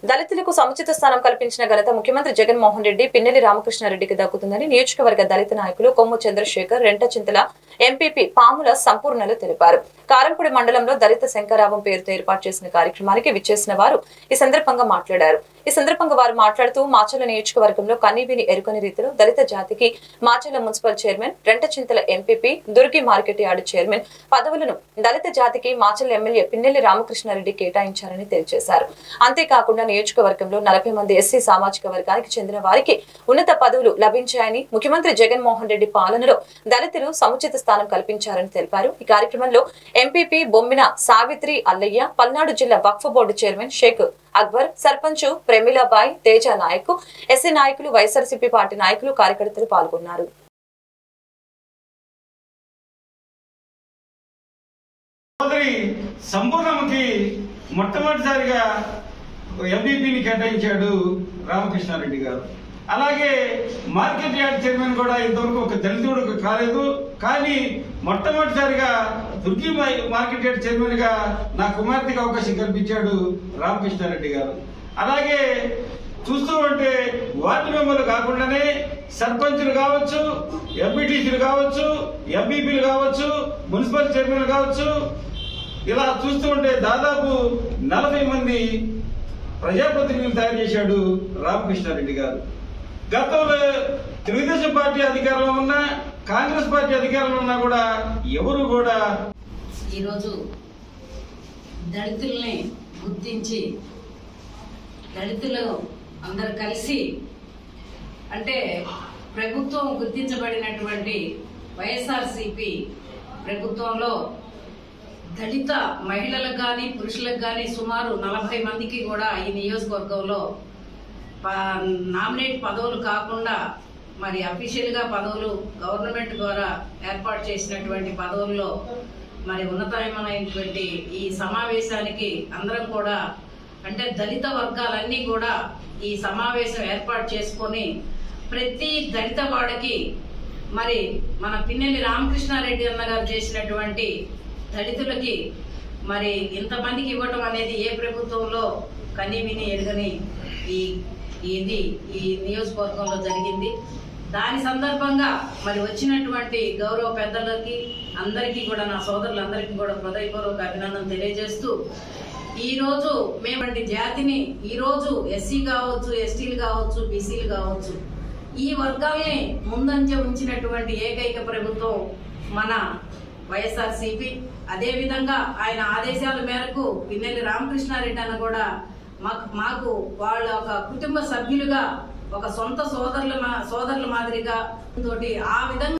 దళితులకు సముచిత స్థానం కల్పించిన ఘనత ముఖ్యమంత్రి జగన్మోహన్ రెడ్డి పిన్నెల్లి రామకృష్ణారెడ్డికి దక్కుతుందని నియోజకవర్గ దళిత నాయకులు కొమ్ము చంద్రశేఖర్ రెంటచింతల ఎంపీపీ పాముల సంపూర్ణలు తెలిపారు. కారంపూడి మండలంలో దళిత శంకరావం పేరుతో ఏర్పాటు చేసిన కార్యక్రమానికి విచ్చేసిన వారు ఈ సందర్భంగా మాట్లాడారు. ఈ సందర్భంగా వారు మాట్లాడుతూ మాచర్ల నియోజకవర్గంలో కనీవిని ఎరుకని రీతిలో దళిత జాతికి Macherla municipal chairman, Rentachintala MPP, Durgi market yard chairman పదవులను దళిత జాతికి మాచర్ల ఎమ్మెల్యే పిన్నెల్లి రామకృష్ణారెడ్డి కేటాయించారని తెలియజేశారు. అంతేకాకుండా నియోజకవర్గంలో 40 మంది ఎస్సీ సామాజిక వర్గానికి చెందిన వారికి ఉన్నత పదవులు లభించాయని, ముఖ్యమంత్రి జగన్మోహన్ రెడ్డి పాలనలో దళితులు సముచిత స్థానం కల్పించారని తెలిపారు. ఈ కార్యక్రమంలో ఎంపీపీ బొమ్మిన సావిత్రి అల్లయ్య, పల్నాడు జిల్లా Waqf board chairman Sheikh Akbar, sarpanch Premilabai, Teja Naik, SC నాయకులు, వైఎస్ఆర్సీపీ పార్టీ నాయకులు, కార్యకర్తలు పాల్గొన్నారు. సంపూర్ణముకి మొట్టమొదటిసారిగా ఎంపీపీని కేటాయించాడు రామకృష్ణారెడ్డి గారు. అలాగే మార్కెట్ యార్డ్ చైర్మన్ కూడా ఇంతవరకు ఒక దళితుడు కాలేదు. కానీ మొట్టమొదటిసారిగా దుర్గి మార్కెట్ యార్డ్ చైర్మన్ గా నా కుమార్తెకి అవకాశం కల్పించాడు రామకృష్ణారెడ్డి గారు. అలాగే చూస్తూ ఉంటే వార్డు మెంబర్లు కాకుండానే సర్పంచులు కావచ్చు, ఎంపీటీసీలు కావచ్చు, ఎంపీపీలు కావచ్చు, మున్సిపల్ చైర్మన్లు కావచ్చు, ఇలా చూస్తూ ఉంటే దాదాపు 40 మంది ప్రజాప్రతినిధులు తయారు చేశాడు రామకృష్ణారెడ్డి గారు. గతంలో తెలుగుదేశం పార్టీ అధికారంలో ఉన్నా, కాంగ్రెస్ పార్టీ అధికారంలో ఉన్నా కూడా ఎవరు కూడా ఈరోజు దళితుల్ని గుర్తించి దళితులు అందరు కలిసి అంటే ప్రభుత్వం గుర్తించబడినటువంటి వైఎస్ఆర్సీపీ ప్రభుత్వంలో దళిత మహిళలకు కానీ పురుషులకు కానీ సుమారు 40 మందికి కూడా ఈ నియోజకవర్గంలో నామినేట్ పదవులు కాకుండా మరి అఫీషియల్ గా పదవులు గవర్నమెంట్ ద్వారా ఏర్పాటు చేసినటువంటి పదవుల్లో మరి ఉన్నతమైనటువంటి ఈ సమావేశానికి అందరం కూడా అంటే దళిత వర్గాలన్నీ కూడా ఈ సమావేశం ఏర్పాటు చేసుకొని ప్రతి దళిత వాడికి మరి మన పిన్నెల్లి రామకృష్ణారెడ్డి అన్న గారు చేసినటువంటి దళితులకి మరి ఇంతమందికి ఇవ్వటం అనేది ఏ ప్రభుత్వంలో కనీవిని ఎరుగని ఈ నియోజకవర్గంలో జరిగింది. దాని సందర్భంగా మరి వచ్చినటువంటి గౌరవ పెద్దలకి అందరికీ కూడా నా సోదరులందరికీ కూడా హృదయపూర్వక అభినందన తెలియజేస్తూ ఈ రోజు మేము జాతిని ఈ రోజు ఎస్సీ కావచ్చు, ఎస్టీలు కావచ్చు, బీసీలు కావచ్చు ఈ వర్గాల్ని ముందంజ ఉంచినటువంటి ఏకైక ప్రభుత్వం మన వైఎస్ఆర్సీపీ. అదే విధంగా ఆయన ఆదేశాల మేరకు పిన్నెల్లి రామకృష్ణారెడ్డి అన్న కూడా మాకు వాళ్ళ ఒక కుటుంబ సభ్యులుగా ఒక సొంత సోదరుల మాదిరిగా తోటి ఆ విధంగా